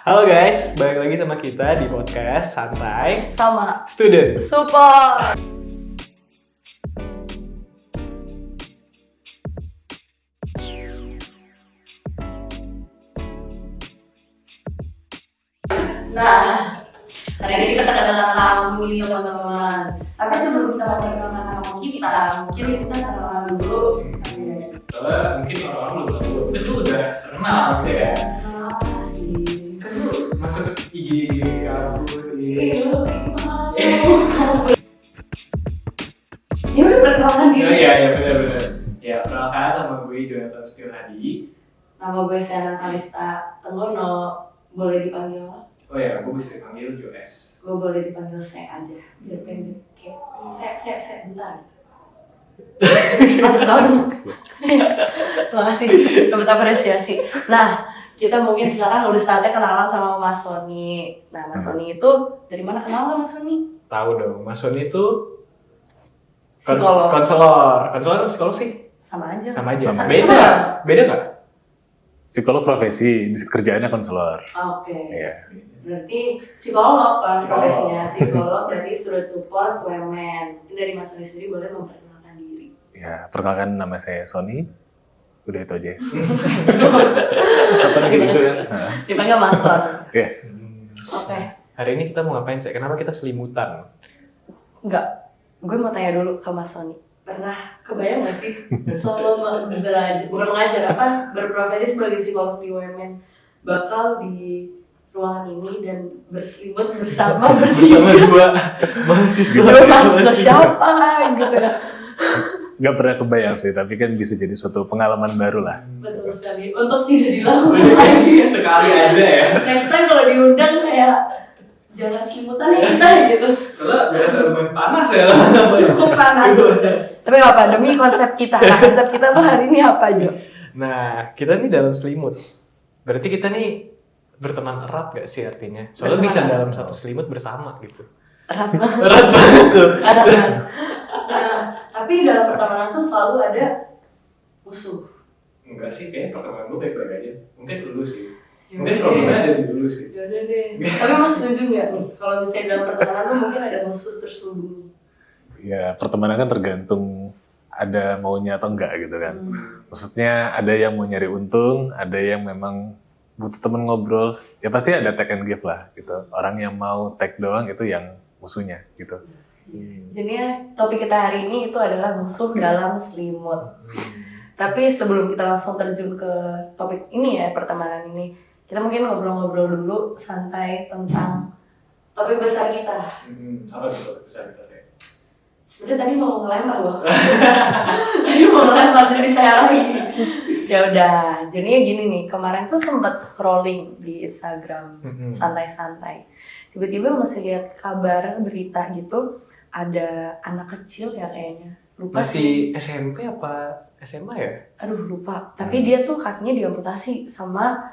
Halo guys, balik lagi sama kita di podcast Santai Sama Student. support. Nah, hari ini kita kedatangan tamu nih teman-teman. Tapi sebelum kita memperkenalkan tamu kita, mungkin kita kenalan dulu. Soalnya mungkin orang-orang belum tahu, kita juga udah terkenal gitu ya. Kenapa sih? Masuk IG kampus Ih, lu gimana? Ya udah perkenalan diri. Iya benar. Ya, perkenalkan nama gue Jonathan Steel Hadi. Nama gue Sena Kalista Tenggono. Boleh dipanggil? Oh ya, gue bisa dipanggil Joes. Gue boleh dipanggil Se aja, biar pendek. Kayak Se, bentar. Masuk tahun. Terima kasih, dapat apresiasi. Nah, kita mungkin sekarang udah saatnya kenalan sama Mas Sony. Nah, Mas Sony itu dari mana kenalan Mas Sony? Tahu dong, Mas Sony itu Psikolog. konselor atau psikolog sih? Sama aja. Sama aja. Sama. Beda nggak? Psikolog profesi, kerjaannya konselor. Oke. Iya. Berarti psikolog kan Psikolog. profesinya. Psikolog berarti student support UMN. Mungkin dari Mas Sony sendiri boleh memperkenalkan diri. Ya, perkenalkan nama saya Sony. Udah itu aja. Apa lagi gitu ya? Dipanggil Mas Son. Oke. Oke. Hari ini kita mau ngapain sih? Kenapa kita selimutan? Enggak, gue mau tanya dulu ke Mas Sony. Pernah kebayang gak sih selama belajar, bukan mengajar apa, berprofesi sebagai psikolog di UMN bakal di ruangan ini dan berselimut bersama Bersama dua mahasiswa. mahasiswa siapa gitu ya. Gak pernah kebayang sih, tapi kan bisa jadi suatu pengalaman baru lah. Betul sekali, untuk tidak dilakukan lagi. Sekali aja ya. Next time kalau diundang kayak jangan selimutan ya kita gitu. Soalnya berasa lumayan panas ya. Cukup panas. Tapi gak apa, demi konsep kita. Nah, konsep kita tuh hari ini apa aja? Nah, kita nih dalam selimut. Berarti kita nih berteman erat gak sih artinya? Soalnya Berteman bisa erat. dalam satu selimut bersama gitu. Erat banget. Erat banget tuh. Ada kan? Nah, tapi dalam pertemanan tuh selalu ada musuh. Enggak sih, kayaknya pertemuan gue baik-baik aja. Mungkin dulu sih. Ya Mungkin udah problemnya deh. ada di dulu sih. Ya udah deh. Tapi Mas setuju nggak nih kalau misalnya dalam pertemanan tuh mungkin ada musuh tersembunyi? Ya, pertemanan kan tergantung ada maunya atau enggak gitu kan. Hmm. Maksudnya ada yang mau nyari untung, ada yang memang butuh temen ngobrol. Ya pasti ada take and give lah gitu. Orang yang mau take doang itu yang musuhnya gitu. Jadi topik kita hari ini itu adalah musuh dalam selimut. Tapi sebelum kita langsung terjun ke topik ini ya, pertemanan ini, kita mungkin ngobrol-ngobrol dulu santai tentang topik besar kita. Apa tuh bisa kita sih? Sebenarnya tadi mau ngelempar loh. Tadi mau ngelempar jadi saya lagi. Ya udah, jadinya gini nih, kemarin tuh sempat scrolling di Instagram santai-santai. Tiba-tiba masih lihat kabar berita gitu, ada anak kecil ya kayaknya. Lupa sih. Masih SMP apa SMA ya? Aduh lupa. Tapi dia tuh kakinya diamputasi sama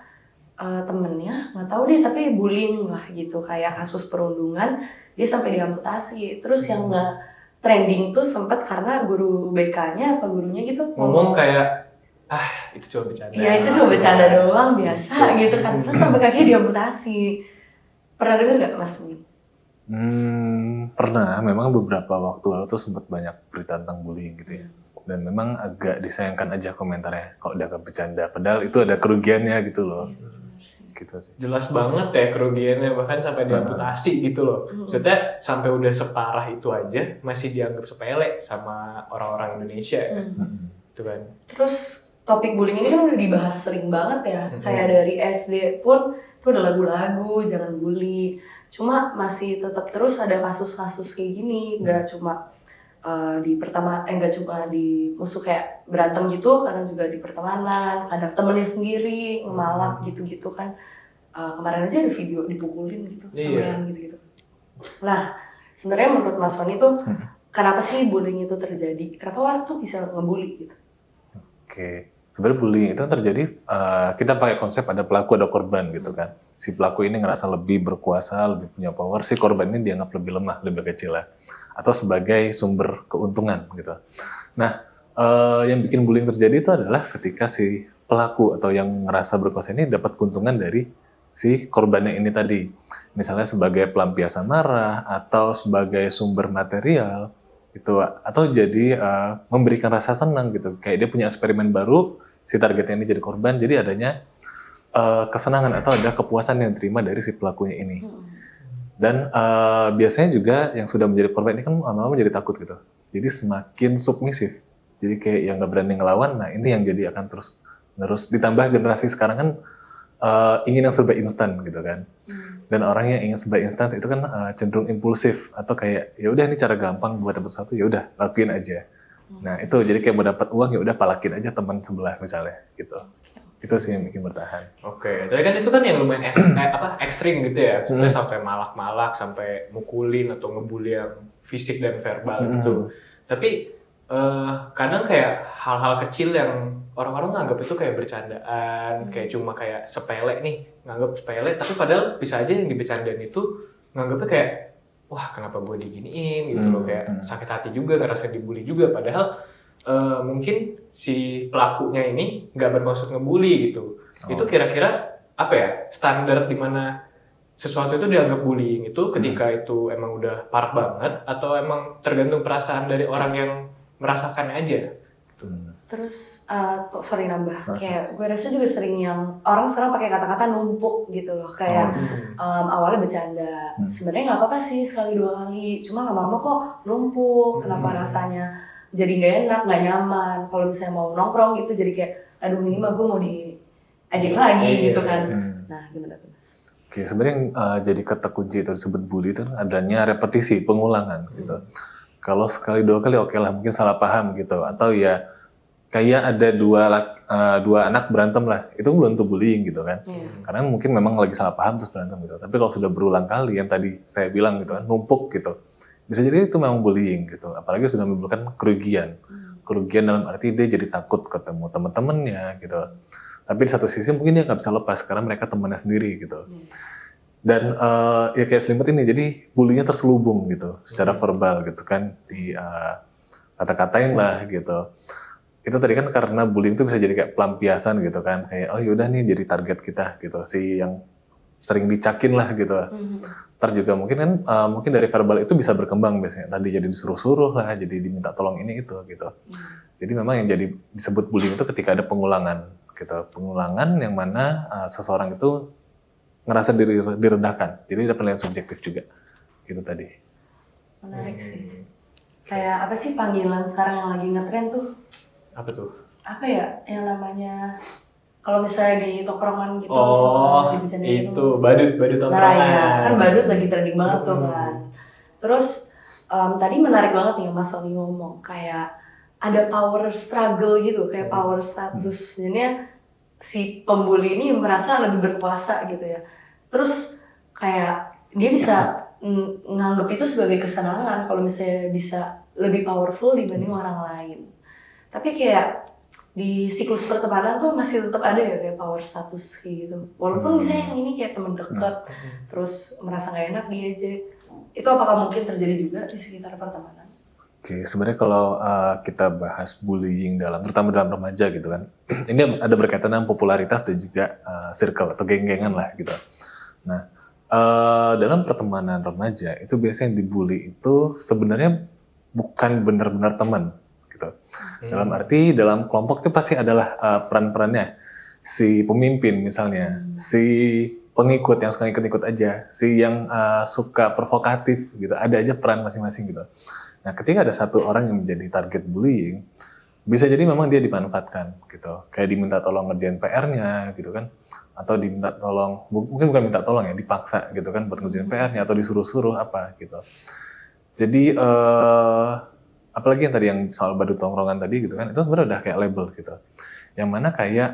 temennya, nggak tahu deh. Tapi bullying lah gitu, kayak kasus perundungan dia sampai diamputasi. Terus yang trending tuh sempat karena guru BK-nya apa gurunya gitu Ngomong kayak, itu cuma bercanda. iya itu cuma bercanda doang biasa gitu kan. Terus sampai kakinya diamputasi. Pernah dengar nggak Mas Wi? Pernah, memang beberapa waktu lalu tuh sempat banyak berita tentang bullying gitu ya. Dan memang agak disayangkan aja komentarnya kalau udah bercanda. Padahal itu ada kerugiannya gitu loh. Gitu sih. Jelas banget ya kerugiannya, bahkan sampai diamputasi gitu loh. Maksudnya sampai udah separah itu aja masih dianggap sepele sama orang-orang Indonesia ya. Itu kan. Terus topik bullying ini kan udah dibahas sering banget ya. Kayak dari SD pun tuh ada lagu-lagu jangan bully. Cuma masih tetap terus ada kasus-kasus kayak gini. Nggak cuma nggak cuma di musuh kayak berantem gitu, karena juga di pertemanan, kadang temennya sendiri ngemalak gitu-gitu kan. Kemarin aja ada video dipukulin gitu, temen gitu-gitu. Nah, sebenarnya menurut Mas Sony tuh kenapa sih bullying itu terjadi? Kenapa orang tuh bisa ngebully gitu? Oke, sebenarnya bullying itu terjadi, kita pakai konsep ada pelaku ada korban gitu kan. Si pelaku ini ngerasa lebih berkuasa, lebih punya power, si korban ini dianggap lebih lemah, lebih kecil lah. Atau sebagai sumber keuntungan gitu. Nah, yang bikin bullying terjadi itu adalah ketika si pelaku atau yang ngerasa berkuasa ini dapat keuntungan dari si korbannya ini tadi. Misalnya sebagai pelampiasan marah atau sebagai sumber material gitu, atau jadi memberikan rasa senang gitu. Kayak dia punya eksperimen baru, si targetnya ini jadi korban, jadi adanya kesenangan atau ada kepuasan yang diterima dari si pelakunya ini. Dan biasanya juga yang sudah menjadi korban ini kan lama-lama jadi takut gitu. Jadi semakin submisif. Jadi kayak yang nggak berani ngelawan, nah ini yang jadi akan terus ditambah generasi sekarang kan ingin yang serba instan gitu kan. Dan orang yang ingin serba instan itu kan cenderung impulsif atau kayak ya udah ini cara gampang buat dapat sesuatu, ya udah lakuin aja. Nah itu jadi kayak mau dapat uang ya udah palakin aja teman sebelah misalnya gitu. Itu sih yang bikin bertahan. Oke, tapi kan itu kan yang lumayan ekstrim gitu ya, sebenarnya sampai malak-malak, sampai mukulin atau ngebully yang fisik dan verbal gitu. Tapi kadang kayak hal-hal kecil yang orang-orang nganggap itu kayak bercandaan, kayak cuma kayak sepele nih, nganggap sepele, tapi padahal bisa aja yang dibercandain itu nganggapnya kayak, wah kenapa gue diginiin gitu loh, kayak sakit hati juga, ngerasa dibully juga, padahal mungkin si pelakunya ini nggak bermaksud ngebully gitu. Itu kira-kira apa ya, standar di mana sesuatu itu dianggap bullying itu ketika itu emang udah parah banget, atau emang tergantung perasaan dari orang yang merasakan aja? Terus, sorry nambah, kayak gue rasa juga sering yang orang sekarang pakai kata-kata numpuk gitu loh, kayak awalnya bercanda, sebenarnya nggak apa-apa sih sekali dua kali, cuma lama-lama kok numpuk, kenapa rasanya jadi nggak enak, nggak nyaman, kalau misalnya mau nongkrong gitu jadi kayak, aduh ini mah gue mau diajak lagi gitu kan, nah gimana tuh? Oke, sebenarnya yang jadi kata kunci itu disebut bully itu adanya repetisi, pengulangan gitu. Kalau sekali dua kali oke lah, mungkin salah paham gitu, atau ya kayak ada dua anak berantem lah, itu belum tentu bullying gitu kan. Karena mungkin memang lagi salah paham terus berantem gitu. Tapi kalau sudah berulang kali yang tadi saya bilang gitu kan, numpuk gitu, bisa jadi itu memang bullying gitu. Apalagi sudah menimbulkan kerugian. Kerugian dalam arti dia jadi takut ketemu teman-temannya gitu. Tapi di satu sisi mungkin dia nggak bisa lepas karena mereka temannya sendiri gitu. Dan ya kayak selimut ini, jadi bullyingnya terselubung gitu, secara verbal gitu kan, di kata-katain lah gitu. Itu tadi kan karena bullying itu bisa jadi kayak pelampiasan gitu kan, kayak oh yaudah nih jadi target kita gitu, si yang sering dicakin lah gitu. Ntar juga mungkin kan mungkin dari verbal itu bisa berkembang biasanya, tadi jadi disuruh-suruh lah, jadi diminta tolong ini itu gitu. Jadi memang yang jadi disebut bullying itu ketika ada pengulangan gitu, pengulangan yang mana seseorang itu ngerasa direndahkan, jadi ada penilaian subjektif juga gitu tadi. Menarik sih. Kayak apa sih panggilan sekarang yang lagi ngetren tuh? Apa tuh? Apa ya yang namanya, kalau misalnya di tongkrongan gitu, itu badut tongkrongan. Nah ya, kan badut lagi trending banget tuh kan. Terus tadi menarik banget nih Mas Sony ngomong, kayak ada power struggle gitu, kayak power status. Jadinya si pembuli ini merasa lebih berkuasa gitu ya. Terus kayak dia bisa nganggap itu sebagai kesenangan kalau misalnya bisa lebih powerful dibanding orang lain. Tapi kayak di siklus pertemanan tuh masih tetap ada ya kayak power status kayak gitu. Walaupun misalnya yang ini kayak teman dekat, terus merasa gak enak diajak. Itu apakah mungkin terjadi juga di sekitar pertemanan? Oke, sebenarnya kalau kita bahas bullying terutama dalam remaja gitu kan, ini ada berkaitan dengan popularitas dan juga circle atau geng-gengan lah gitu. Nah, dalam pertemanan remaja itu biasanya yang dibully itu sebenarnya bukan benar-benar teman gitu. Dalam arti dalam kelompok itu pasti adalah peran-perannya, si pemimpin misalnya, si pengikut yang suka ikut-ikut aja, si yang suka provokatif gitu, ada aja peran masing-masing gitu. Nah, ketika ada satu orang yang menjadi target bullying, bisa jadi memang dia dimanfaatkan gitu. Kayak diminta tolong ngerjain PR-nya gitu kan, atau diminta tolong, mungkin bukan minta tolong ya, dipaksa gitu kan buat ngerjain PR-nya atau disuruh-suruh apa gitu. Jadi apalagi yang tadi yang soal badut tongkrongan tadi gitu kan, itu sebenarnya udah kayak label gitu. Yang mana kayak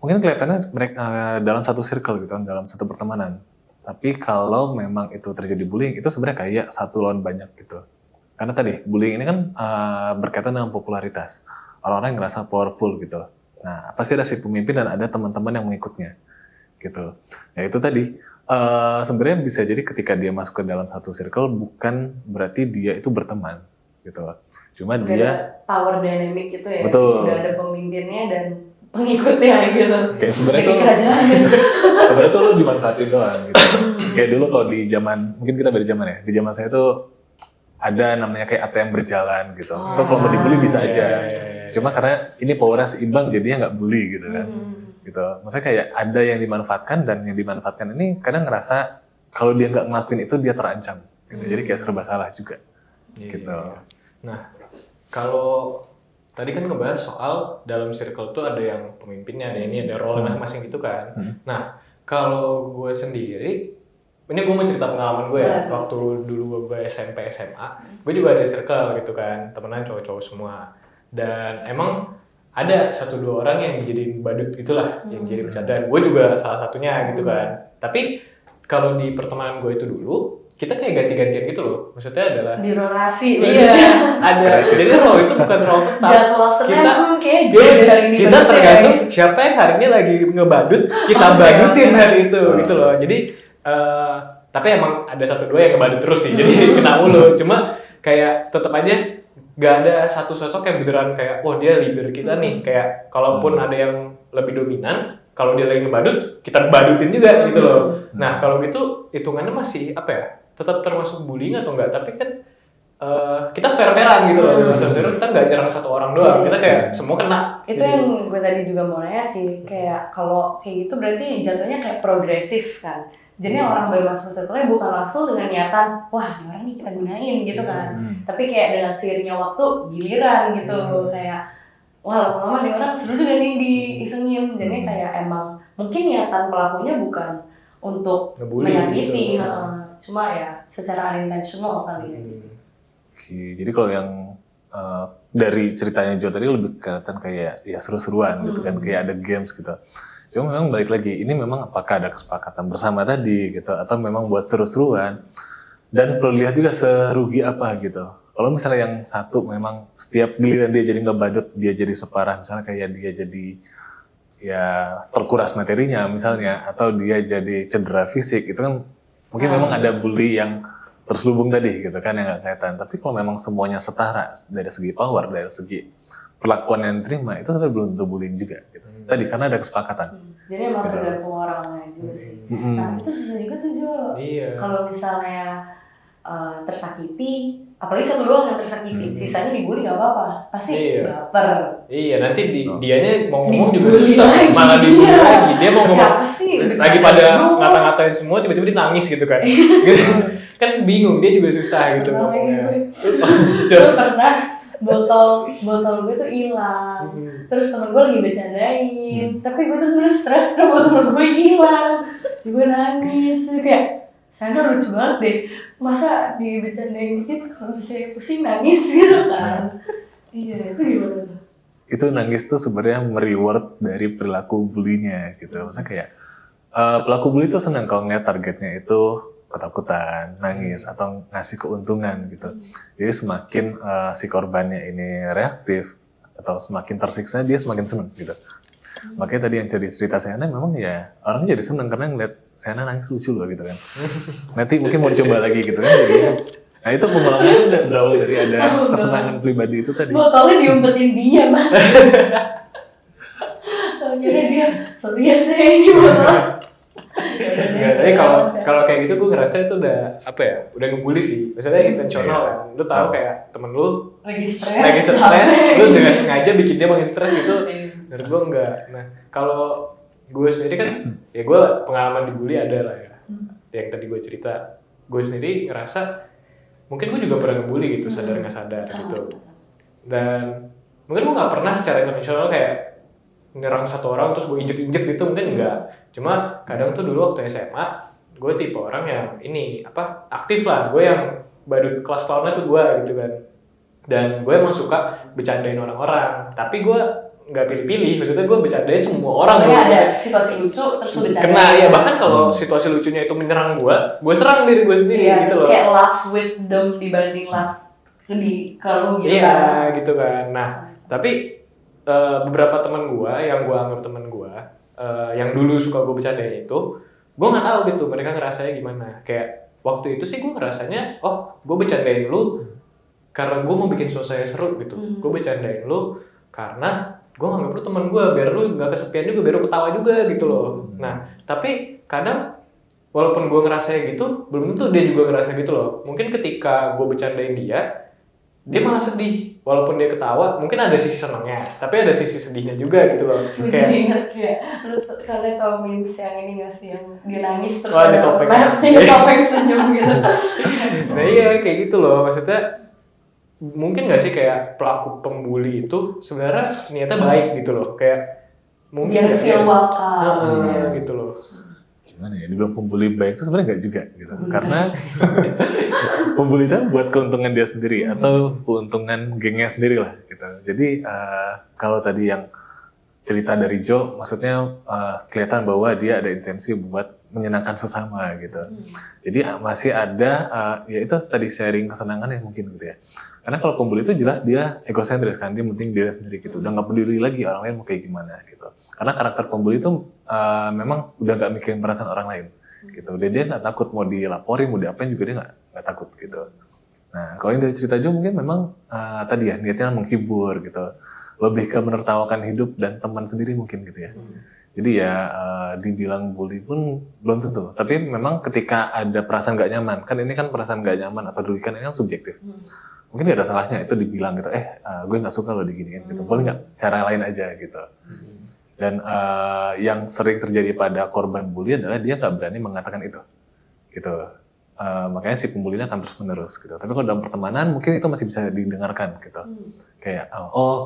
mungkin kelihatannya mereka dalam satu circle gitu kan, dalam satu pertemanan. Tapi kalau memang itu terjadi bullying, itu sebenarnya kayak satu lawan banyak gitu. Karena tadi bullying ini kan berkaitan dengan popularitas. Orang-orang yang ngerasa powerful gitu. Nah, pasti ada si pemimpin dan ada teman-teman yang mengikutnya gitu. Ya itu tadi sebenarnya bisa jadi ketika dia masuk ke dalam satu circle bukan berarti dia itu berteman gitu. Cuma udah dia ada power dynamic gitu ya. betul. Udah ada pemimpinnya dan pengikutnya gitu. Kayak sebenarnya Jadi tuh kerajaan. sebenarnya tuh lu dimanfaatin doang gitu. Kayak dulu kalau di zaman, mungkin kita beda zaman ya. Di zaman saya tuh ada namanya kayak ATM berjalan gitu. Itu kalau mau dibully bisa aja. Cuma karena ini powernya seimbang jadinya nggak bully gitu kan. Gitu. Maksudnya kayak ada yang dimanfaatkan dan yang dimanfaatkan ini kadang ngerasa kalau dia nggak ngelakuin itu dia terancam. Gitu. Jadi kayak serba salah juga. Gitu. Nah, kalau tadi kan ngebahas soal dalam circle tuh ada yang pemimpinnya, ada ini, ada role masing-masing gitu kan. Nah, kalau gue sendiri, ini gue mau cerita pengalaman gue ya. Waktu dulu gue SMP, SMA, gue juga ada circle gitu kan, temenan cowok-cowok semua. Dan emang ada 1-2 orang yang dijadiin badut gitulah, yang jadi bercandaan. Gue juga salah satunya gitu kan. Tapi kalau di pertemanan gue itu dulu, kita kayak ganti-gantian gitu loh. Maksudnya adalah Di relasi. iya, ada. Jadi role itu bukan role tetap. Jadwal Senin kayak dari ini Kita tergantung siapa yang hari ini lagi ngebadut, kita badutin hari itu gitu loh. Jadi tapi emang ada 1-2 yang ngebadut terus sih. Jadi kena mulu. Cuma kayak tetap aja gak ada satu sosok yang beneran kayak oh dia leader kita nih. Kayak kalaupun ada yang lebih dominan, kalau dia lagi ngebadut, kita badutin juga gitu loh. Nah, kalau gitu hitungannya masih apa ya? Tetap termasuk bullying atau enggak? Tapi kan kita fair-fairan gitu loh. Sebenarnya kita nggak nyerang satu orang doang. Kita kayak semua kena. Itu yang gue tadi juga mau nanya sih, kayak kalau kayak gitu berarti jatuhnya kayak progresif kan. Jadi orang baru masuk circle-nya bukan langsung dengan niatan, wah ini orang nih kita gunain gitu kan. Tapi kayak dengan seiringnya waktu giliran gitu, kayak wah lama-lama nih orang seru juga nih diisengin. Jadi kayak emang mungkin niatan pelakunya bukan untuk menyakiti, gitu. Cuma ya secara unintentional kali ya. Oke, jadi kalau yang dari ceritanya Jo tadi lebih kelihatan kayak ya seru-seruan gitu kan, kayak ada games gitu. Cuma memang balik lagi, ini memang apakah ada kesepakatan bersama tadi gitu, atau memang buat seru-seruan, dan perlu lihat juga serugi apa gitu. Kalau misalnya yang satu memang setiap giliran dia jadi ngebadut, dia jadi separah, misalnya kayak dia jadi ya terkuras materinya misalnya, atau dia jadi cedera fisik, itu kan mungkin memang ada bully yang terselubung tadi gitu kan, yang nggak kelihatan. Tapi kalau memang semuanya setara dari segi power, dari segi perlakuan yang terima, itu tapi belum tentu bullying juga gitu. Tadi karena ada kesepakatan. Jadi emang tergantung orangnya juga sih. Nah itu susah juga tuh Jo. Kalau misalnya tersakiti, apalagi 1 doang yang tersakiti, sisanya dibully nggak apa-apa, pasti baper. Iya, nanti dianya mau ngomong juga Dibully susah, lagi. malah dibully lagi. Dia mau ngomong Apa sih? lagi pada ngata-ngatain semua, tiba-tiba dia nangis gitu kan. Gitu. Kan bingung, dia juga susah gitu ngomongnya. Gue pernah botol gue tuh hilang, terus temen gue lagi bercandain, tapi gue tuh sebenarnya stres karena botol gue hilang, gue nangis, kayak Sandra lucu banget deh, masa dibercandain dikit kalau bisa pusing nangis gitu kan. Iya, itu gimana tuh? Itu nangis tuh sebenarnya mereward dari perilaku bully-nya gitu. Maksudnya kayak pelaku bully tuh senang kalau ngeliat targetnya itu ketakutan, nangis, atau ngasih keuntungan gitu. Jadi semakin si korbannya ini reaktif atau semakin tersiksa, dia semakin senang gitu. Makanya tadi yang jadi cerita Sena memang ya orangnya jadi senang karena ngeliat Sena nangis lucu loh gitu kan. Nanti mungkin mau dicoba lagi gitu kan. Jadi, nah itu pengalaman itu udah berawal dari ada kesenangan pribadi itu tadi. Botolnya diumpetin dia mas. Akhirnya dia, sorry ya saya ini botol. Enggak, tapi kalau kayak gitu gue ngerasa itu udah apa ya, udah ngebully sih. Maksudnya intensional kan. Lu tahu kayak temen lu Lagi stres, lu dengan sengaja bikin dia makin stres gitu. Menurut gue enggak. Nah, kalau gue sendiri kan, ya gue pengalaman dibully ada lah ya. Yang tadi gue cerita, gue sendiri ngerasa mungkin gue juga pernah ngebully gitu, sadar nggak sadar gitu. Dan mungkin gue nggak pernah secara intensional kayak nyerang satu orang terus gue injek-injek gitu, mungkin enggak. Cuma kadang tuh dulu waktu SMA, gue tipe orang yang ini apa aktif lah, gue yang badut kelas tahunnya tuh gue gitu kan. Dan gue emang suka bercandain orang-orang, tapi gue nggak pilih-pilih, maksudnya gue bercandain semua orang. Ya ada situasi lucu terus lu bercandain. Kena ya, bahkan kalau situasi lucunya itu menyerang gue serang diri gue sendiri gitu loh. Kayak laugh with them dibanding laugh di kalau gitu iya, kan. gitu kan. Nah, tapi beberapa teman gue yang gue anggap teman gue, yang dulu suka gue bercandain itu, gue nggak tahu gitu mereka ngerasanya gimana. Kayak waktu itu sih gue ngerasanya, oh gue bercandain lu karena gue mau bikin suasana seru gitu. Gue bercandain lu karena gue nganggap lu teman gue biar lu nggak kesepian juga, biar lu ketawa juga gitu loh. Nah tapi kadang walaupun gue ngerasa gitu, belum tentu dia juga ngerasa gitu loh. Mungkin ketika gue bercandain dia malah sedih. Walaupun dia ketawa, mungkin ada sisi senangnya, tapi ada sisi sedihnya juga gitu loh. Jadi inget kayak, kalian tau memes yang ini gak sih, yang dia nangis terus Oh, ada ditopeng. topeng senyum gitu. Nah iya kayak gitu loh, maksudnya mungkin nggak sih kayak pelaku pembuli itu sebenarnya niatnya baik gitu loh, kayak mungkin Biar nggak feel ya? welcome. Gitu loh. Gimana ya, dibilang pembuli baik itu sebenarnya nggak juga gitu. Karena pembuli itu buat keuntungan dia sendiri atau keuntungan gengnya sendiri lah gitu. Jadi kalau tadi yang cerita dari Joe, maksudnya kelihatan bahwa dia ada intensi buat menyenangkan sesama gitu. Jadi masih ada, ya itu tadi sharing kesenangan ya mungkin gitu ya. Karena kalau pembuli itu jelas dia egosentris kan, dia penting diri sendiri gitu. Udah nggak peduli lagi orang lain mau kayak gimana gitu. Karena karakter pembuli itu memang udah nggak mikirin perasaan orang lain gitu. Dan dia nggak takut mau dilaporin, mau diapain juga dia nggak takut gitu. Nah kalau yang dari cerita Joe mungkin memang tadi ya niatnya menghibur gitu. Lebih ke menertawakan hidup dan teman sendiri mungkin gitu ya. Jadi ya dibilang bully pun belum tentu. Tapi memang ketika ada perasaan gak nyaman, kan ini kan perasaan gak nyaman atau dirugikan ini kan subjektif. Mungkin gak ada salahnya itu dibilang gitu, gue gak suka lo diginiin gitu. Boleh gak cara lain aja gitu. Dan yang sering terjadi pada korban bully adalah dia gak berani mengatakan itu. Gitu. Makanya si pembulinya akan terus menerus gitu. Tapi kalau dalam pertemanan mungkin itu masih bisa didengarkan gitu. Kayak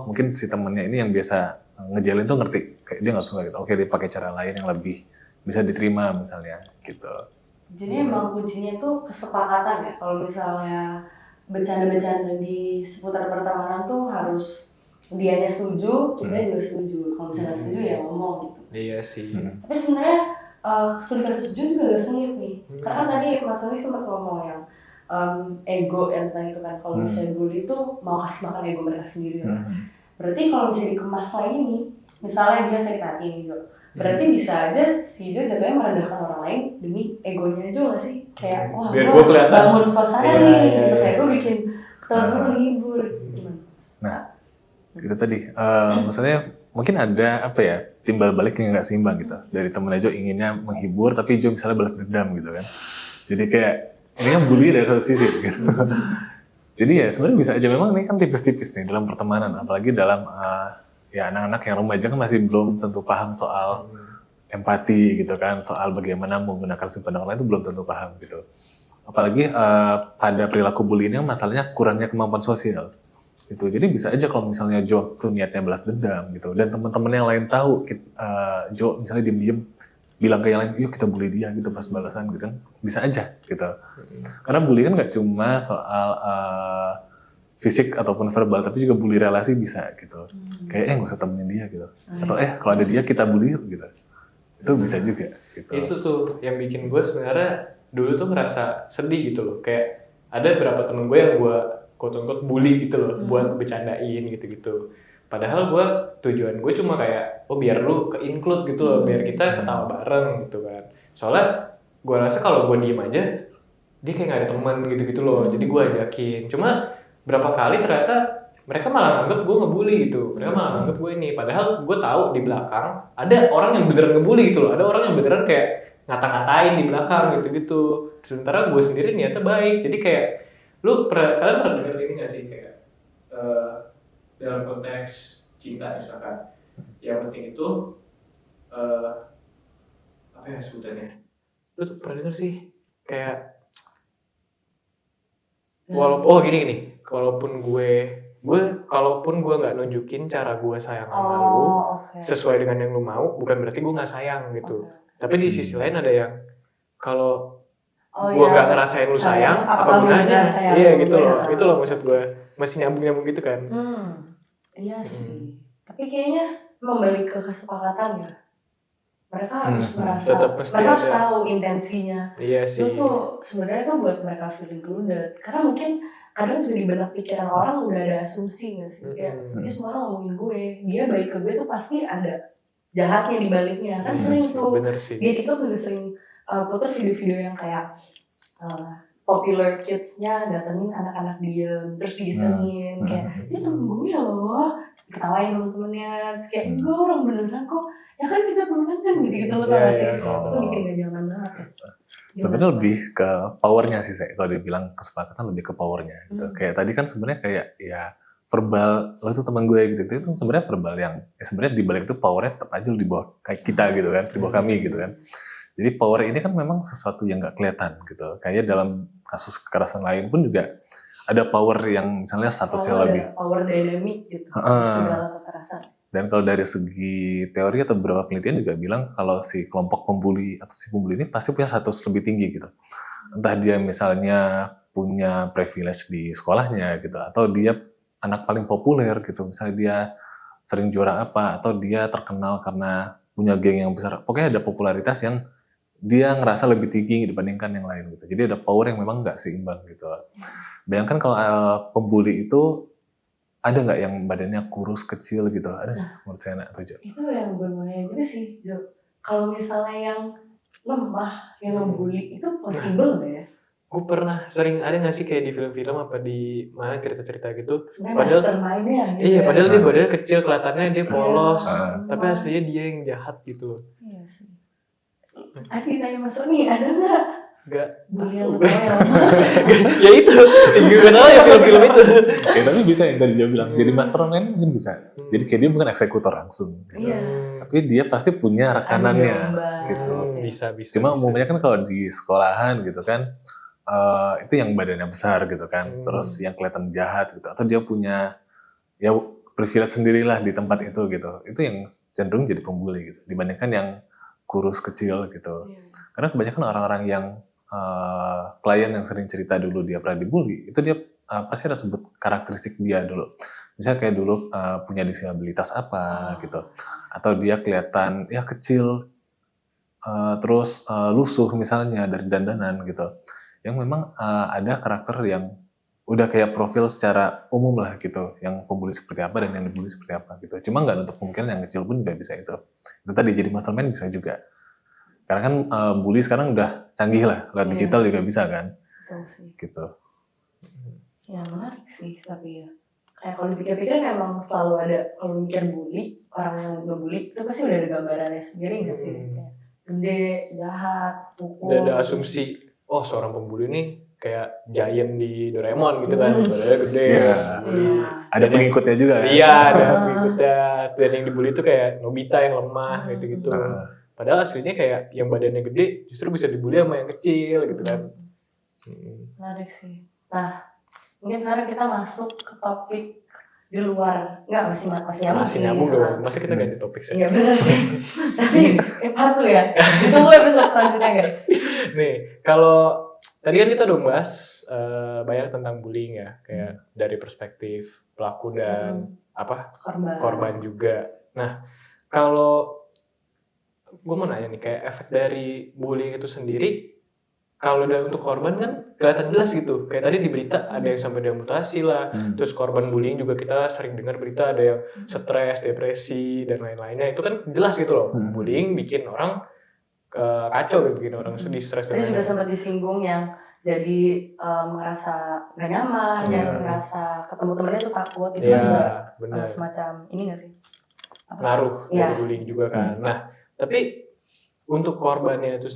mungkin si temennya ini yang biasa ngejalin tuh ngerti, kayak dia nggak suka gitu. Oke, dia pakai cara lain yang lebih bisa diterima misalnya gitu. Jadi emang kuncinya tuh kesepakatan ya. Kalau misalnya bercanda-bercanda di seputar pertemanan tuh harus dianya setuju, kita juga setuju. Kalau misalnya setuju ya ngomong gitu. Iya sih. Tapi sebenarnya sulit kasus setuju juga gak sulit nih. Karena kan tadi Mas Sony sempat ngomong yang ego yang tadi itu kan, kalau misalnya bully itu mau kasih makan ego mereka sendiri lah. Berarti kalau misalnya dikemas lagi nih, misalnya dia sakit hati nih Jo, berarti bisa aja si Jo jatuhnya merendahkan orang lain demi egonya Jo gak sih? Kayak wah Biar gue gua kelihatan. bangun suasana Iya, nih, iya, gitu. iya. Kayak gue bikin teman-teman menghibur. Gimana? Nah, itu tadi. Maksudnya mungkin ada apa ya, timbal balik yang nggak seimbang gitu. Dari temennya Jo inginnya menghibur, tapi Jo misalnya balas dendam gitu kan. Jadi kayak ini kan bully dari satu sisi gitu. Jadi ya sebenarnya bisa aja, memang ini kan tipis-tipis nih dalam pertemanan, apalagi dalam ya anak-anak yang remaja kan masih belum tentu paham soal empati gitu kan, soal bagaimana menggunakan sudut pandang orang itu belum tentu paham gitu. Apalagi pada perilaku bully ini masalahnya kurangnya kemampuan sosial gitu. Jadi bisa aja kalau misalnya Jo tuh niatnya balas dendam gitu, dan teman-teman yang lain tahu Jo misalnya diem-diem bilang ke yang lain, yuk kita bully dia gitu pas balasan gitu kan, bisa aja gitu. Karena bully kan nggak cuma soal fisik ataupun verbal, tapi juga bully relasi bisa gitu. Kayak nggak usah temenin dia gitu. Atau kalau ada dia kita bully yuk gitu. Itu bisa juga gitu. Itu tuh yang bikin gue sebenarnya dulu tuh ngerasa sedih gitu loh. Kayak ada beberapa temen gue yang gue quote-unquote bully gitu loh, buat bercandain gitu-gitu. Padahal gue tujuan gue cuma kayak biar lu ke-include gitu loh, biar kita ketawa bareng gitu kan. Soalnya gue rasa kalau gue diem aja dia kayak gak ada teman gitu-gitu loh. Jadi gue ajakin. Cuma berapa kali ternyata mereka malah nganggep gue ngebully gitu. Mereka malah nganggep gue ini. Padahal gue tahu di belakang ada orang yang beneran ngebully gitu loh. Ada orang yang beneran kayak ngata-ngatain di belakang gitu-gitu. Sementara gue sendiri niatnya baik. Jadi kayak kalian pernah dengar ini gak sih kayak dalam konteks cinta misalkan, yang penting itu apa ya sebutannya? Lu tuh pernah denger sih kayak gini, kalaupun gue nggak nunjukin cara gue sayang sama lu sesuai dengan yang lu mau, bukan berarti gue nggak sayang gitu. Tapi di sisi lain ada yang kalau gue nggak ngerasain lu sayang, apa gunanya? Iya gitu loh, itu loh maksud gue, masih nyambung gitu kan. Iya sih. Tapi kayaknya membalik ke kesepakatan ya. Mereka harus merasa, mereka harus tahu intensinya. Iya sih. Itu tuh sebenarnya tuh buat mereka feeling included. Karena mungkin kadang juga di benak pikiran orang udah ada asumsi nggak sih? Kayak dia semua orang ngomongin gue, dia baik ke gue tuh pasti ada jahatnya di baliknya. Kan sering tuh. Bener sih. Di TikTok juga sering putar video-video yang kayak popular kids-nya datengin anak-anak diem, terus diisengin kayak dia temen gue loh, terus diketawain temen-temennya, terus kayak enggak orang beneran kok, ya kan kita temenan kan gitu-gitu lo tau gak sih? Itu bikin gak nyaman banget ya. Sebenarnya lebih ke powernya sih saya, kalau dibilang kesepakatan lebih ke powernya gitu. Kayak tadi kan sebenarnya kayak ya verbal, lo tuh teman gue gitu, itu kan sebenarnya verbal yang sebenarnya di balik itu powernya tetap aja di bawah kayak kita gitu kan, di bawah kami gitu kan. Jadi power ini kan memang sesuatu yang nggak kelihatan gitu. Kayak dalam kasus kekerasan lain pun juga ada power yang misalnya statusnya selalu lebih. ada power dynamic gitu di segala kekerasan. Dan kalau dari segi teori atau beberapa penelitian juga bilang kalau si kelompok pembuli atau si pembuli ini pasti punya status lebih tinggi gitu. Entah dia misalnya punya privilege di sekolahnya gitu, atau dia anak paling populer gitu. Misalnya dia sering juara apa, atau dia terkenal karena punya geng yang besar. Pokoknya ada popularitas yang dia ngerasa lebih tinggi dibandingkan yang lain gitu. Jadi ada power yang memang nggak seimbang gitu. Bayangkan kalau pembuli itu ada nggak yang badannya kurus kecil gitu? Ada menurut saya atau Jo? Itu yang gue mau nanya juga sih Jo. Kalau misalnya yang lemah, yang ngebully itu possible nggak ya? Gue pernah sering ada nggak sih kayak di film-film apa di mana cerita-cerita gitu. Sebenarnya Padahal mastermind-nya gitu iya, ya. padahal dia badannya kecil, kelihatannya dia polos, Iya. tapi aslinya dia yang jahat gitu. Iya sih. Tadi ditanya Mas Sony, ada nggak Enggak. bully yang lemah? Ya itu, gimana ya film-film itu. Ya tapi bisa yang tadi Jo bilang, jadi mastermind mungkin bisa. Jadi kayak dia bukan eksekutor langsung. Gitu. Iya. Tapi dia pasti punya rekanannya. Domba. Gitu. Bisa. Cuma bisa. umumnya kan kalau di sekolahan gitu kan, itu yang badannya besar gitu kan, terus yang kelihatan jahat gitu, atau dia punya ya privilege sendirilah di tempat itu gitu, itu yang cenderung jadi pembuli gitu, dibandingkan yang kurus kecil gitu. Iya. Karena kebanyakan orang-orang yang klien yang sering cerita dulu dia pernah dibully, itu dia pasti ada sebut karakteristik dia dulu. Misalnya kayak dulu punya disabilitas apa gitu, atau dia kelihatan ya kecil, terus lusuh misalnya dari dandanan gitu. Yang memang ada karakter yang udah kayak profil secara umum lah gitu, yang pembuli seperti apa dan yang dibully seperti apa gitu. Cuma nggak untuk kemungkinan yang kecil pun juga bisa itu. Itu tadi jadi mastermind bisa juga. Karena kan bully sekarang udah canggih lah, lewat digital juga bisa kan. Betul sih. Gitu. Ya menarik sih, tapi ya kayak kalau dipikir-pikir emang selalu ada, kalau mikir bully, orang yang ngebully itu pasti udah ada gambarannya sendiri nggak sih? Kayak gede, jahat, pukul. Udah ada asumsi, oh seorang pembuli nih kayak giant di Doraemon gitu kan, badannya gede. Iya. Ada pengikutnya juga kan? Iya, ada pengikutnya. Dan yang dibully itu kayak Nobita yang lemah gitu-gitu. Padahal aslinya kayak yang badannya gede justru bisa dibully sama yang kecil gitu kan. Menarik sih. Nah, mungkin sekarang kita masuk ke topik di luar. Enggak, masih nyambung Masih sih. nyambung dong, masa kita ganti topik sih? Iya benar sih. Tapi part 2 ya. Ditunggu episode selanjutnya guys. Nih, kalau tadi kan kita udah bahas banyak tentang bullying ya, kayak dari perspektif pelaku dan korban juga. Nah, kalau gue mau nanya nih, kayak efek dari bullying itu sendiri, kalau udah untuk korban kan kelihatan jelas gitu. Kayak tadi di berita ada yang sampai diamputasi lah. Terus korban bullying juga kita sering dengar berita ada yang stres, depresi dan lain-lainnya. Itu kan jelas gitu loh. Bullying bikin orang kacau gitu, bikin orang sedih, stres dan Tadi juga lain-lain. sempat disinggung yang jadi merasa gak nyaman, yang merasa ketemu temennya tuh takut. Itu kan juga benar. semacam ini gak sih? Ngaruh Iya. dari bullying juga kan. Nah, tapi untuk korbannya itu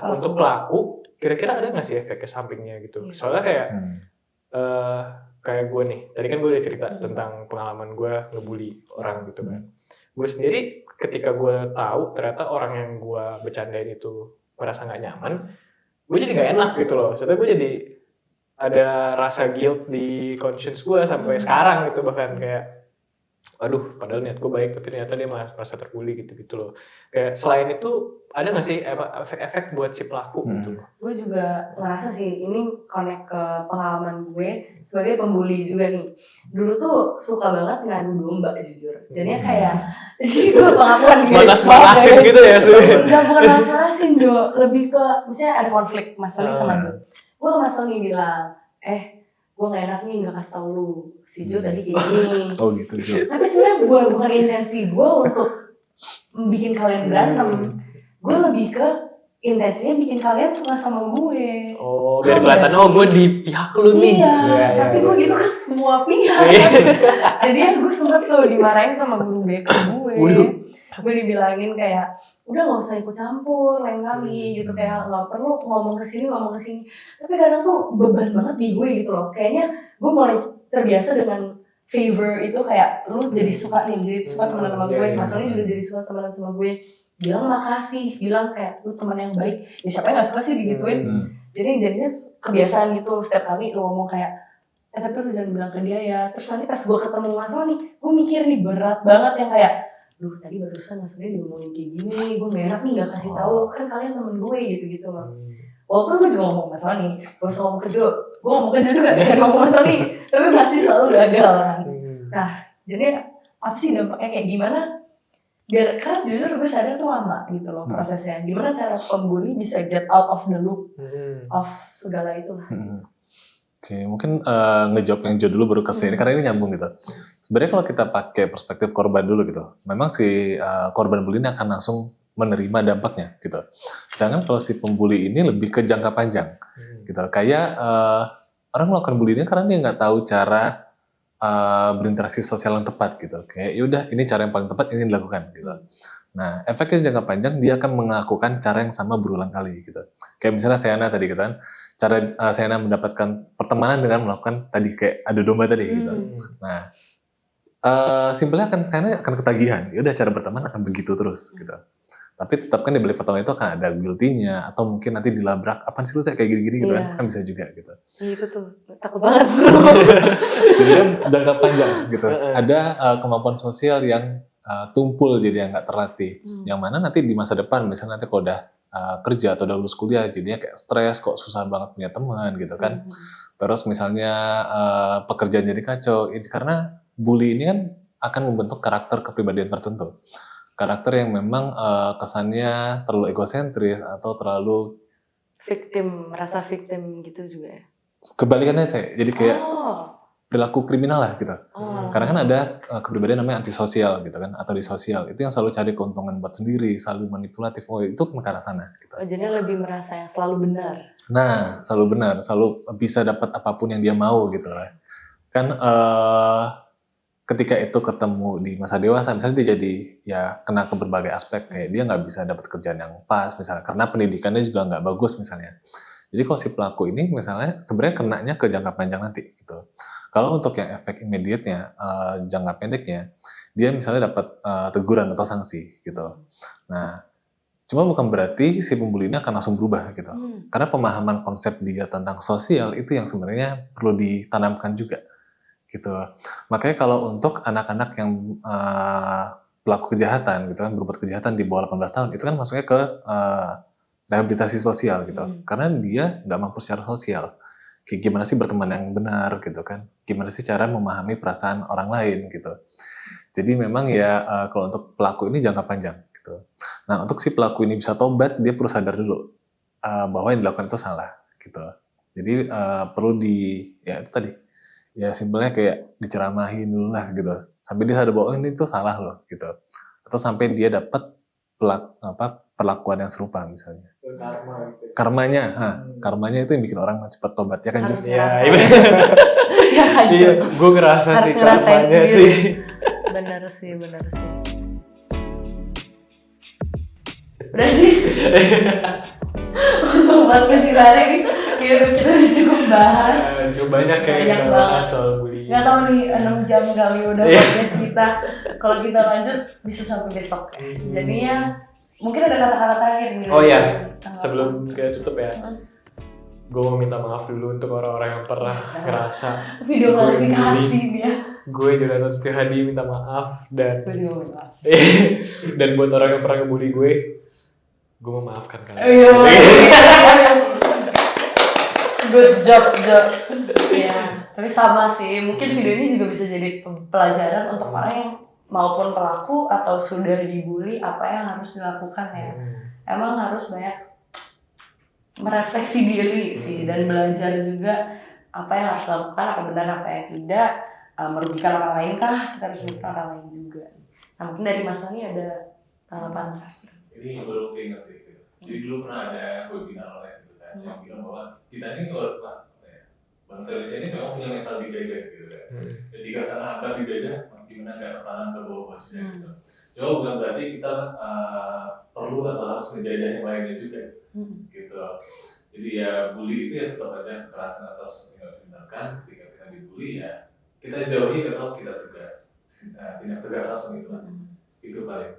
untuk pelaku kira-kira ada nggak sih efek sampingnya gitu? Soalnya kayak gue nih, tadi kan gue udah cerita tentang pengalaman gue ngebully orang gitu kan. Gue sendiri ketika gue tahu ternyata orang yang gue bercandain itu merasa nggak nyaman, gue jadi nggak enak gitu loh. Soalnya gue jadi ada rasa guilt di conscience gue sampai sekarang gitu, bahkan kayak aduh, padahal niat gue baik, tapi ternyata dia merasa terbully gitu loh. Kayak selain itu, ada nggak sih efek-efek buat si pelaku gitu loh? Gue juga ngerasa sih, ini connect ke pengalaman gue sebagai pembuli juga nih. Dulu tuh suka banget ngadu domba jujur. Jadinya kayak, gue pengakuan guys. Manas-manasin gitu ya sih? Enggak, bukan manas-manasin Jo. Lebih ke, misalnya ada konflik Mas Sony sama Jo. Gue ke Mas Sony bilang, gue gak enak nih gak kasih tau lu, si Jo tadi kayak gini. Oh gitu Jo. Tapi sebenarnya bukan intensi gue untuk bikin kalian berantem. Gue lebih ke intensinya bikin kalian suka sama gue. Oh, biar kelihatan gue di pihak lu nih. Iya, tapi gue gitu ke semua pihak. Jadi gue sempet tuh dimarahin sama guru BK gue. Gue dibilangin kayak, udah gak usah ikut campur lain kali gitu. Kayak gak perlu ngomong kesini. Tapi kadang tuh beban banget di gue gitu loh. Kayaknya gue mulai terbiasa dengan favor itu kayak, lu jadi suka nih, jadi suka temenan sama gue. Mas Oli juga jadi suka temenan sama gue. Bilang makasih, bilang kayak lu teman yang baik. Ya siapa yang gak suka sih digituin. Jadi jadinya kebiasaan gitu, setiap kali lu ngomong kayak, tapi lu jangan bilang ke dia ya. Terus nanti pas gue ketemu Mas Oli, gue mikir nih berat banget yang kayak, duh tadi barusan Mas Oli diomongin kayak gini, gue gak enak nih gak kasih tahu, kan kalian temen gue gitu loh. Walaupun gue juga ngomong Mas Oli, gue selalu ngomong kerja, gue ngomong kerja juga dengan ngomong Mas Oli, tapi pasti selalu gagal kan. Nah, jadi apa sih dampaknya kayak gimana? Biar karena jujur gue sadar tuh lama gitu loh prosesnya. Gimana cara pembuli bisa get out of the loop of segala itu lah. Oke, mungkin ngejawab yang jauh dulu baru ke sini karena ini nyambung gitu. Sebenarnya kalau kita pakai perspektif korban dulu gitu, memang si korban bully ini akan langsung menerima dampaknya gitu. Sedangkan kalau si pembuli ini lebih ke jangka panjang gitu. Kayak orang melakukan bullying karena dia nggak tahu cara berinteraksi sosial yang tepat gitu. Kayak yaudah ini cara yang paling tepat ini dilakukan gitu. Nah efeknya jangka panjang dia akan melakukan cara yang sama berulang kali gitu. Kayak misalnya Sayana tadi gitu kan, cara Sayana mendapatkan pertemanan dengan melakukan tadi kayak adu domba tadi gitu. Nah simpelnya Sayana akan ketagihan. Yaudah cara berteman akan begitu terus gitu. Tapi tetap kan di balik pertemuan itu akan ada guilty-nya atau mungkin nanti dilabrak apaan sih lu saya kayak gini-gini gitu kan bisa juga gitu. Iya itu tuh takut banget. Jadi kan jangka panjang gitu. Ada kemampuan sosial yang tumpul jadi yang nggak terlatih. Yang mana nanti di masa depan misalnya nanti kalau udah kerja atau udah lulus kuliah jadinya kayak stres kok susah banget punya teman gitu kan. Terus misalnya pekerjaan jadi kacau karena bully ini kan akan membentuk karakter kepribadian tertentu. Karakter yang memang kesannya terlalu egosentris atau terlalu merasa victim gitu juga ya. Kebalikannya saya, jadi kayak perilaku kriminal lah gitu. Karena kan ada kepribadian namanya antisosial gitu kan, atau disosial. Itu yang selalu cari keuntungan buat sendiri, selalu manipulatif. Oh itu kan ke arah sana. Gitu. Jadi lebih merasa yang selalu benar. Nah, selalu benar, selalu bisa dapat apapun yang dia mau gitu lah. Kan ketika itu ketemu di masa dewasa, misalnya dia jadi ya kena ke berbagai aspek, kayak dia nggak bisa dapat kerjaan yang pas misalnya, karena pendidikannya juga nggak bagus misalnya. Jadi kalau si pelaku ini misalnya sebenarnya kenanya ke jangka panjang nanti gitu. Kalau untuk yang efek immediate-nya, jangka pendeknya, dia misalnya dapat teguran atau sanksi gitu. Nah, cuma bukan berarti si pembuli ini akan langsung berubah gitu. Karena pemahaman konsep dia tentang sosial itu yang sebenarnya perlu ditanamkan juga. Gitu. Makanya kalau untuk anak-anak yang pelaku kejahatan gitu kan, berbuat kejahatan di bawah 18 tahun itu kan masuknya ke rehabilitasi sosial gitu. Karena dia nggak mampu secara sosial. Kayak gimana sih berteman yang benar gitu kan. Gimana sih cara memahami perasaan orang lain gitu. Jadi memang ya kalau untuk pelaku ini jangka panjang gitu. Nah, untuk si pelaku ini bisa tobat, dia perlu sadar dulu bahwa yang dilakukan itu salah gitu. Jadi perlu ya itu tadi. Ya simpelnya kayak diceramahin dulu lah gitu. Sampai dia sadar bahwa ini tuh salah loh gitu. Atau sampai dia dapat perlakuan yang serupa misalnya. Karmanya, karmanya itu yang bikin orang cepat tobat ya kan Jus? Iya, gue ngerasa sih karmanya sih. Bener sih. Udah sih. Untuk podcast hari ini kita udah cukup bahas. Cukup banyak banget soal bullying. Nggak tahu nih 6 jam kali udah podcast kita. Kalau kita lanjut bisa sampai besok. Jadinya mungkin ada kata-kata terakhir nih. Oh iya, sebelum kita tutup ya. Gue mau minta maaf dulu untuk orang-orang yang pernah ngerasa video klarifikasi dia. Gue Jonathan Setiahadi minta maaf dan dan buat orang yang pernah ngebully gue mau maafkan kalian. Good job. Ya, tapi sama sih. Mungkin video ini juga bisa jadi pelajaran untuk orang yang maupun pelaku atau sudah dibully apa yang harus dilakukan ya. Emang harus banyak merefleksi diri sih dan belajar juga apa yang harus dilakukan, apa benar apa yang tidak, merugikan orang lain kah, kita harus merugikan orang lain juga. Nah mungkin dari Mas Sony ada tanggapan terakhir. Ini baru keinget sih. Jadi dulu pernah ada webinar online gitu kan, yang bilang bahwa kita ini bangsa Indonesia ini memang punya mental dijajah gitu kan. Jadi kesana akan dijajah, gimana nggak tertanam ke bawah-bawahnya gitu. Cuma bukan berarti kita perlu atau harus menjajah yang lainnya juga gitu. Jadi ya bully itu ya tetap aja kekerasan atas tindakan. Ketika kita dibully ya kita jauhi atau kita tegas, tindak tegas langsung gitu lah. Itu paling.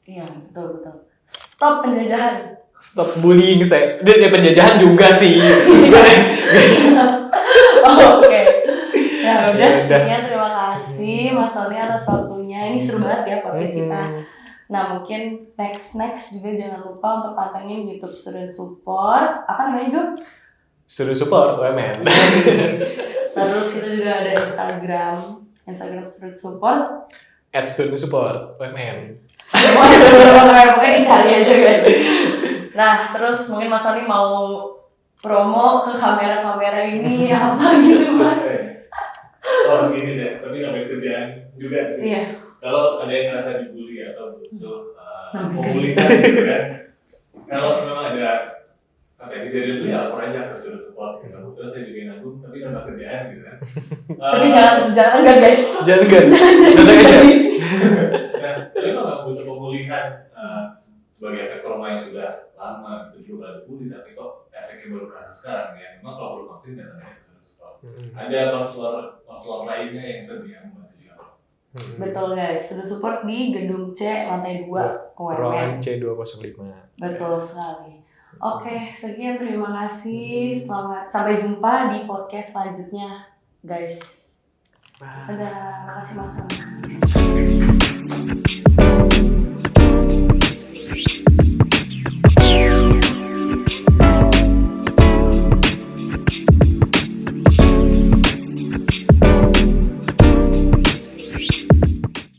Iya, betul. Stop penjajahan. Stop bullying saya. Dia penjajahan juga sih. Oke. Ya udah, sekian terima kasih Mas Sony atas waktunya. Ini seru banget ya podcast kita. Nah mungkin next juga jangan lupa untuk pantengin YouTube Student Support. Apa namanya Jo? Student Support UMN. Terus kita juga ada Instagram Student Support. @Student Support UMN. Pokoknya dicari aja guys. Nah terus mungkin Mas Sony mau promo ke kamera ini apa gitu Mas? Oh gini deh, tapi namanya kerjaan juga sih. Iya. Kalau ada yang ngerasa dibully atau butuh membulikan gitu kan, kalau memang ada kejadian dulu ya lapor aja ke Student Support gitu. Kebetulan saya juga nanggung, tapi nambah kerjaan gitu kan. Tapi jangan enggak guys. Jangan datang aja. Nah, tapi memang nggak butuh pemulihan sebagai efek trauma yang sudah lama itu juga ada bully, tapi kok efeknya baru kerasa sekarang ya. Memang kalau perlu vaksin datangnya ke Student Support. Ada konselor lainnya yang sedia membantu juga. Betul guys, Student Support di gedung C lantai 2 Ruangan UMN. C205. Betul sekali. Oke, sekian terima kasih. Sampai jumpa di podcast selanjutnya, guys. Dadah, makasih Mas Sony.